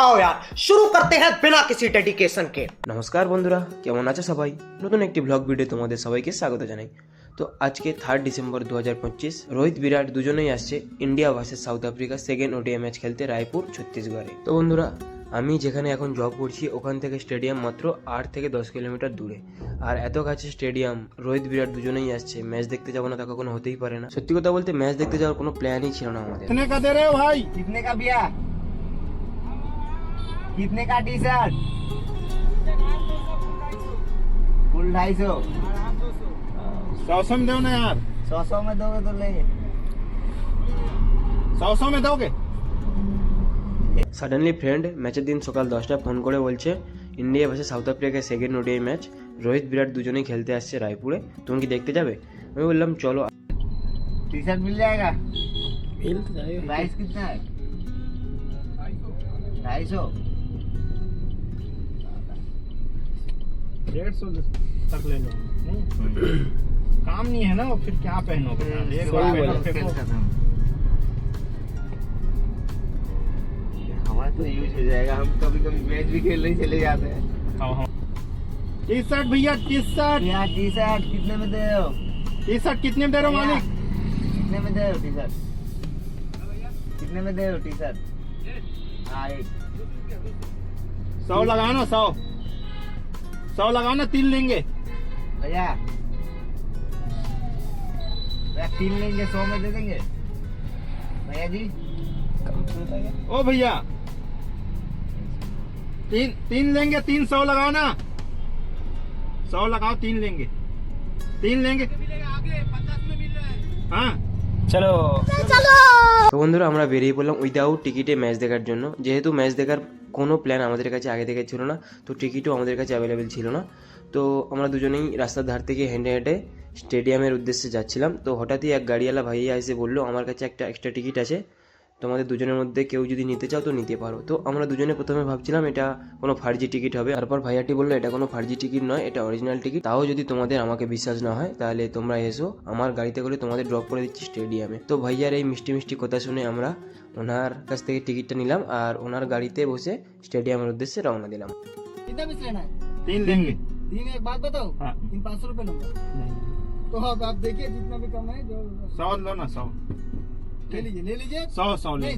आओ यार शुरू करते हैं बिना किसी डेडिकेशन के। নমস্কার বন্ধুরা, কেমন আছো সবাই? নতুন একটি ব্লগ ভিডিও তোমাদের সবাইকে স্বাগত জানাই। তো আজকে 3 ডিসেম্বর 2025 রোহিত বিরাট দুজনেই আসছে India versus south Africa second ODI match খেলতে রায়পুর ছত্তিশগড়ে। তো বন্ধুরা, আমি যেখানে এখন জব করছি ওখান থেকে স্টেডিয়াম মাত্র 8 থেকে 10 কিলোমিটার দূরে, আর এত কাছে স্টেডিয়াম, রোহিত বিরাট দুজনেই আসছে, ম্যাচ দেখতে যাবো না তা কখনো হতেই পারে না। সত্যি কথা বলতে ম্যাচ দেখতে যাওয়ার কোনো প্ল্যানই ছিল না আমাদের। कितने का दे रहे हो भाई? कितने का भैया? कितने का टी शर्ट? फुल 250। 100 में दो ना यार, 100 में दोगे तो लेंगे। 100 में दोगे? সাডেনলি ফ্রেন্ড ম্যাচের দিন সকাল 10টায় ফোন করে বলছে ইন্ডিয়া ভার্সেস সাউথ আফ্রিকার সেকেন্ড ওডিআই ম্যাচ, রোহিত বিরাট দুজনেই খেলতে আসছে রায়পুরে, তুমি কি দেখতে যাবে? আমি বললাম চলো। टी शर्ट मिल जाएगा? प्राइस कितना है? 250। 150 तक ले लो। काम नहीं है ना, फिर क्या पहनोगे? एक बार पहनो, फेंको। हमारा तो यूज हो जाएगा, हम कभी कभी मैच भी खेलने चले जाते हैं। टी शर्ट भैया, टी शर्ट यहाँ टी शर्ट कितने में दे रहे हो? कितने में दे रहे हो मालिक? कितने में दे रहे हो टी शर्ट? कितने में दे रहे हो टी शर्ट? हाँ, एक 100 लगाओ ना, 100 लगाओ ना, 3 लेंगे। भैया 3 लेंगे, 100 में दे देंगे भैया जी। ओ भैया, तीन लेंगे, 300 लगाओ ना, 100 लगाओ, 3 लेंगे। हाँ তো বন্ধুরা, আমরা বেরিয়ে পড়লাম উইদাউট টিকিটে ম্যাচ দেখার জন্য। যেহেতু ম্যাচ দেখার কোনো প্ল্যান আমাদের কাছে আগে থেকে ছিল না, তো টিকিটও আমাদের কাছে অ্যাভেলেবেল ছিল না। তো আমরা দুজনেই রাস্তার ধার থেকে হেঁটে হেঁটে স্টেডিয়ামের উদ্দেশ্যে যাচ্ছিলাম। তো হঠাৎই এক গাড়িওয়ালা ভাইয়া এসে বললো আমার কাছে একটা এক্সট্রা টিকিট আছে, তোমাদের দুজনের মধ্যে কেউ যদি নিতে চাও তো নিতে পারো। তো আমরা দুজনে প্রথমে ভাবছিলাম এটা কোনো ফার্জি টিকিট হবে, তারপর ভাইয়াটি বললো এটা কোনো ফার্জি টিকিট নয়, এটা অরিজিনাল টিকিট। তাও যদি তোমাদের আমাকে বিশ্বাস না হয় তাহলে তোমরা এসো, আমার গাড়িতে করে তোমাদের ড্রপ করে দিচ্ছি স্টেডিয়ামে। তো ভাইয়ার এই মিষ্টি মিষ্টি কথা শুনে আমরা ওনার কাছ থেকে টিকিটটা নিলাম আর ওনার গাড়িতে বসে স্টেডিয়ামের উদ্দেশ্যে রওনা দিলাম। कितना पीस लेना है? 3 लेंगे। 3। एक बात बताओ, हाँ। 500 रुपए लूंगा। तो अब आप देखिए जितना भी कम है जो 100 लो ना, 100 ले लीजिए 100 ले।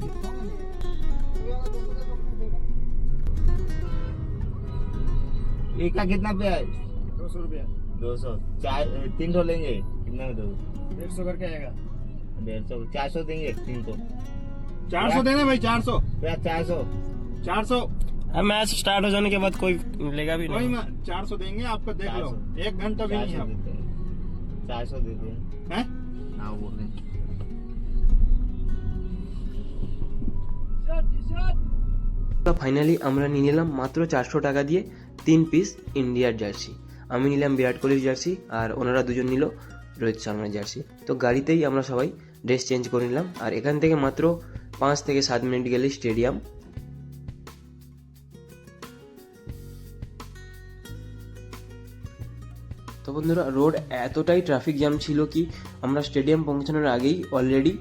एक का कितना पे है? 200 रुपया। 200। 300 लेंगे, कितना में दोगे? 150 करके आएगा। 150। 400 देंगे, 300। 400 देना भाई, 400। भैया 400। 400 अब मैच स्टार्ट हो जाने के बाद कोई लेगा भी कोई 400 देंगे आपको, देख लो 1 घंटा भी नहीं है। 400 देते हैं। हैं? हाँ बोल रहे हैं। ফাইনালি আমরা নিয়ে নিলাম মাত্র 400 টাকা দিয়ে 3 পিস ইন্ডিয়ার জার্সি। আমি নিলাম বিরাট কোহলির জার্সি আর ওনারা দুজন নিল রোহিত শর্মার জার্সি। তো গাড়িতেই আমরা সবাই ড্রেস চেঞ্জ করে নিলাম আর এখান থেকে মাত্র 5 থেকে 7 মিনিট গেলে স্টেডিয়াম। তো বন্ধুরা, রোড এতটাই ট্রাফিক জ্যাম ছিল কি আমরা স্টেডিয়াম পৌঁছানোর আগেই অলরেডি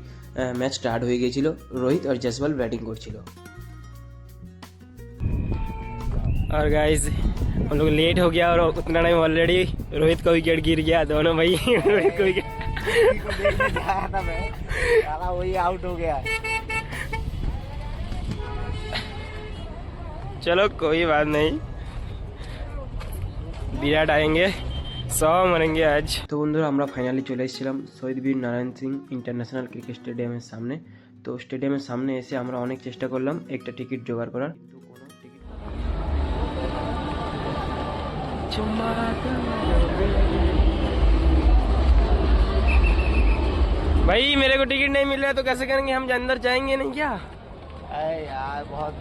ম্যাচ স্টার্ট হয়ে গিয়েছিল, রোহিত আর জয়সওয়াল ব্যাটিং করছিল। और गाइस हम लोग लेट हो गया और उतना टाइम ऑलरेडी रोहित का विकेट गिर गया, दोनों भाई रोहित को विकेट को देखने जा रहा था मैं, साला वही आउट हो गया। चलो कोई बात नहीं, বিরাট আয়েঙ্গে, 100 মারেঙ্গে আজ। তো বন্ধুরা, আমরা ফাইনালি চলে এসেছিলাম শহীদ বীর নারায়ণ সিং ইন্টারন্যাশনাল ক্রিকেট স্টেডিয়ামের সামনে। তো স্টেডিয়ামের সামনে এসে আমরা অনেক চেষ্টা করলাম একটা টিকিট জোগাড় করার, কিন্তু কোনো টিকিট। भाई मेरे को टिकट नहीं मिल रहा है तो कैसे करेंगे, हम अंदर जाएंगे नहीं क्या? अरे यार बहुत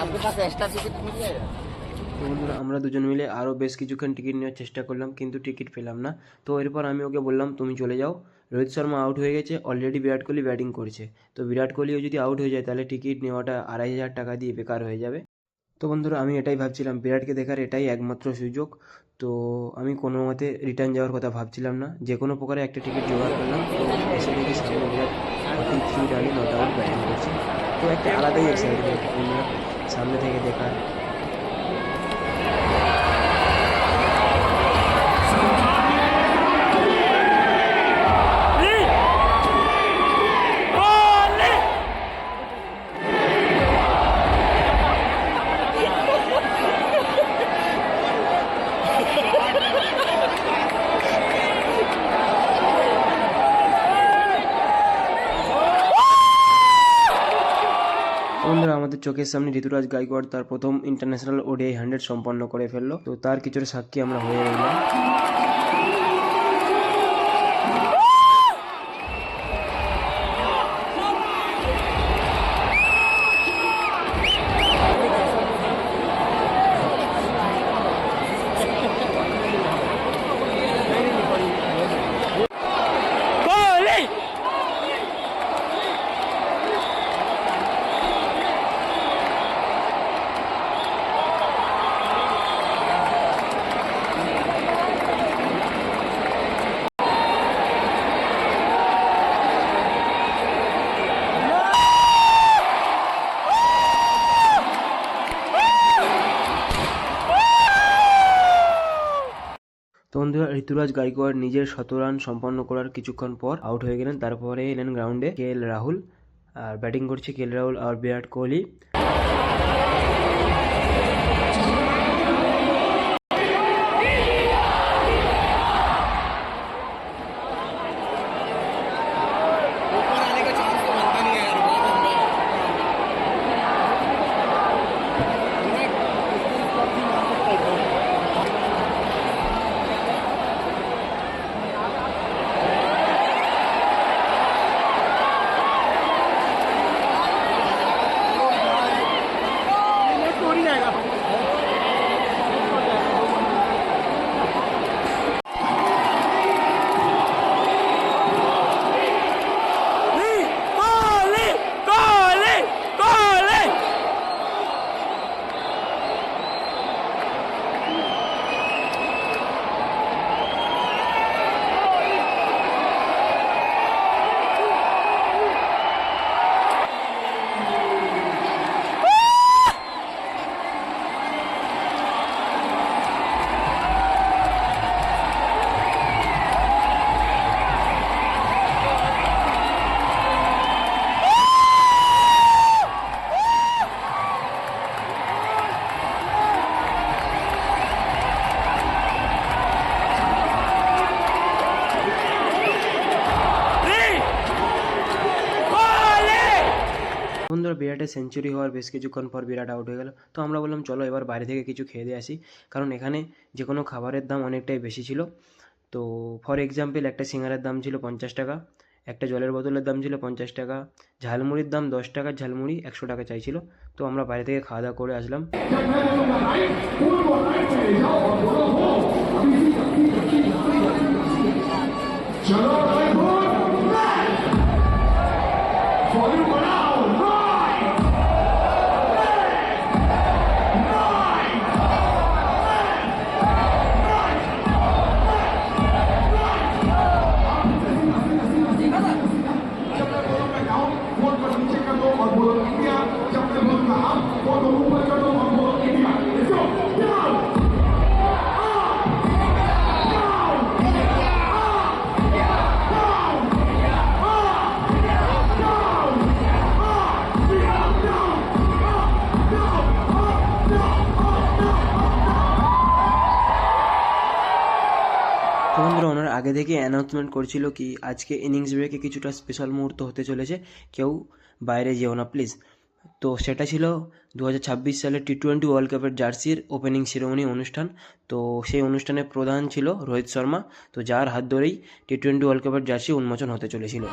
आपके पास एक्स्ट्रा टिकट मिल जाएगा? তো বন্ধুরা, আমরা দুজন মিলে আরও বেশ কিছুক্ষণ টিকিট নেওয়ার চেষ্টা করলাম কিন্তু টিকিট পেলাম না। তো এরপর আমি ওকে বললাম তুমি চলে যাও, রোহিত শর্মা আউট হয়ে গেছে, অলরেডি বিরাট কোহলি ব্যাটিং করছে। তো বিরাট কোহলিও যদি আউট হয়ে যায় তাহলে টিকিট নেওয়াটা 2500 টাকা দিয়ে বেকার হয়ে যাবে। তো বন্ধুরা, আমি এটাই ভাবছিলাম, বিরাটকে দেখার এটাই একমাত্র সুযোগ। তো আমি কোনো মতে রিটার্ন যাওয়ার কথা ভাবছিলাম না, যে কোনো প্রকারে একটা টিকিট জোগাড় করলাম। তো এসে দেখি সামনে বিরাট 43 রানে নট আউট ব্যাটিং করছে। তো একটা আলাদাই এক্সাইটমেন্ট বন্ধুরা সামনে থেকে দেখার। বন্ধুরা আমাদের চোখের সামনে ঋতুরাজ গাইকোয়াড় তার প্রথম ইন্টারন্যাশনাল ওডিআই 100 সম্পন্ন করে ফেললো, তো তার কিছুটা সাক্ষী আমরা হয়ে রইলাম। তো বন্ধুরা ঋতুরাজ গাইকোয়াড় নিজের 100 রান সম্পন্ন করার কিছুক্ষণ পর আউট হয়ে গেলেন। তারপরে এলেন গ্রাউন্ডে KL রাহুল, আর ব্যাটিং করছে KL রাহুল আর বিরাট কোহলি। বন্ধুরা বিরাটের সেঞ্চুরি হওয়ার বেশ কিছুক্ষণ পর বিরাট আউট হয়ে গেল। তো আমরা বললাম চলো এবার বাইরে থেকে কিছু খেয়ে দিয়ে আসি, কারণ এখানে যে কোনো খাবারের দাম অনেকটাই বেশি ছিল। তো ফর এক্সাম্পল একটা সিঙ্গারের দাম ছিল 50 টাকা, একটা জলের বোতলের দাম ছিল 50 টাকা, ঝালমুড়ির দাম 10 টাকা, ঝালমুড়ি 100 টাকা চাইছিল। তো আমরা বাইরে থেকে খাওয়া দাওয়া করে আসলাম। তো বন্ধুরা ওনারা আগে থেকে অ্যানাউন্সমেন্ট করছিল কি আজকে ইনিংস ব্রেকে কিছুটা স্পেশাল মুহূর্ত হতে চলেছে, কেউ বাইরে যেও না প্লিজ। তো সেটা ছিল 2026 সালের T20 ওয়ার্ল্ড কাপের জার্সির ওপেনিং সেরেমনি অনুষ্ঠান। তো সেই অনুষ্ঠানের প্রধান ছিল রোহিত শর্মা, তো যার হাত ধরেই T20 ওয়ার্ল্ড কাপের জার্সি উন্মোচন হতে চলেছিল।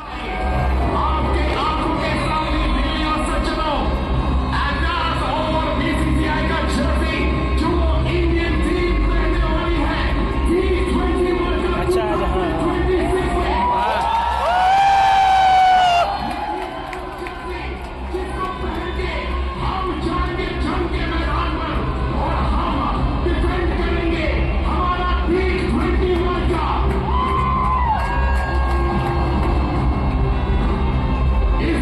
इस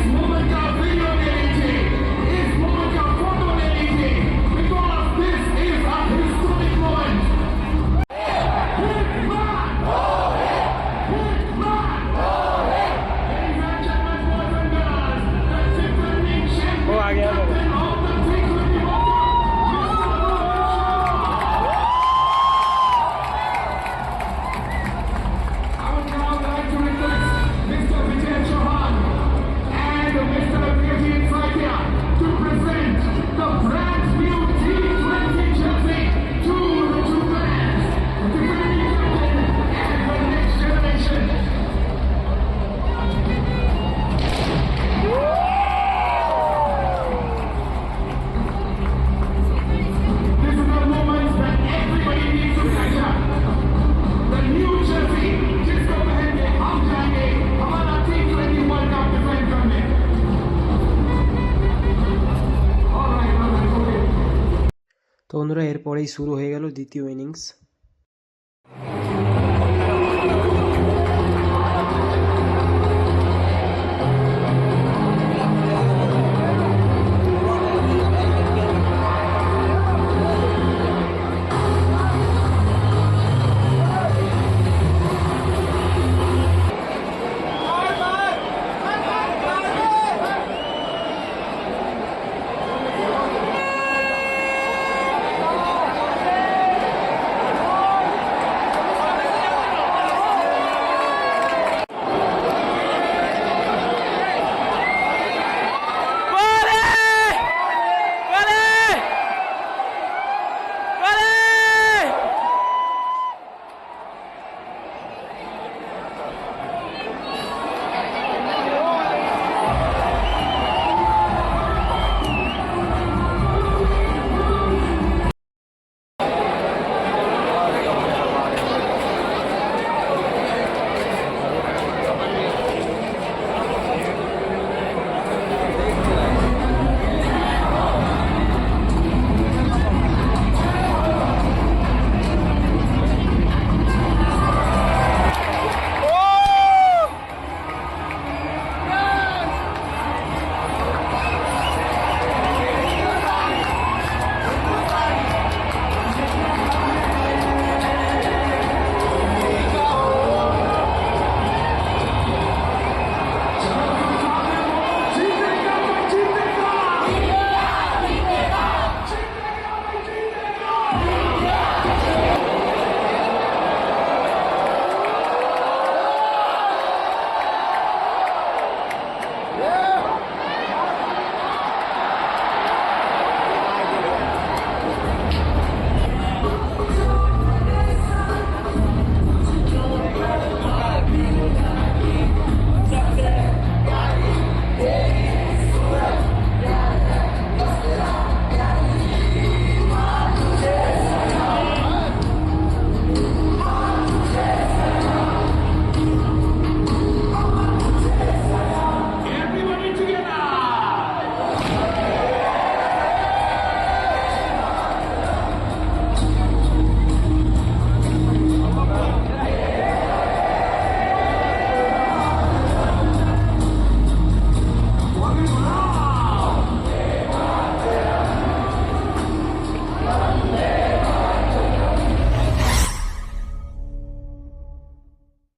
এরপরেই শুরু হয়ে গেল দ্বিতীয় ইনিংস।